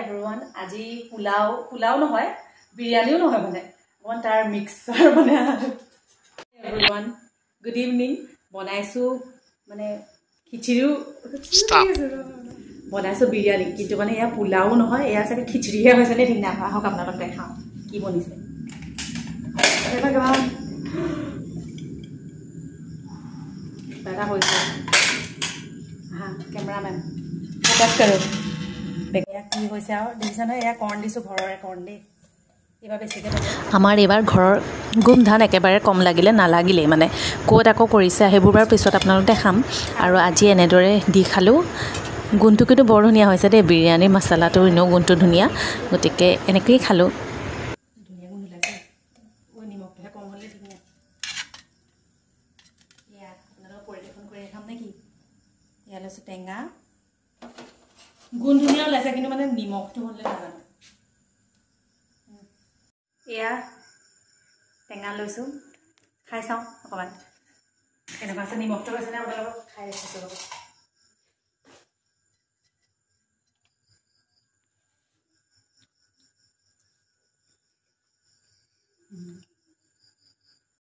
everyone. আজি পোলাও নহয় বিৰিয়ানিও নহয় মানে অন তাৰ মিক্সাৰ মানে everyone good evening বনাইছো মানে খিচিৰিও বনাইছো বিৰিয়ানি কিন্তু মানে ইয়া পোলাও নহয় ইয়া চাগে খিচিৰিহে হৈছে নে দিনা আহক আপোনালোক দেখাও কি বনিছে ভগৱান দাদা হৈছে হা কেমেৰাম্যান ফোকাস কৰো বেয়া কি হৈছে আৰু দিছন হয় ইয়া কৰ্ন দিছো ঘৰৰে কৰ্ন দে এবা বেছিকে আমাৰ এবাৰ ঘৰৰ গুম ধান একেবাৰে কম লাগিলে নালাগিলে মানে কোত আকৌ কৰিছে হেবুবাৰ পিছত আপোনালোক দেখাম আৰু আজি এনেদৰে দি খালো গুণটো কিন্তু বৰ ধুনীয়া হৈছে দে বিৰিয়ানি মছলাটো ইনো গুণটো ধুনীয়া গতিকে এনেকৈ খালো ধুনীয়া গুণ লাগে ও নিমখটো কম হলে ঠিক নাই ইয়া আপোনালোক পৰিৱেশন কৰি খাম নেকি ইয়ালে টেঙা গুণ ধুনীয়া লাগে কিন্তু মানে নিমখটো হলে নাজানো এয়া টেঙা লৈছো খাই চাও অকমান এনেকুৱা আছে নিমখটো আছে না আপোনালোক খাই ৰাখিছো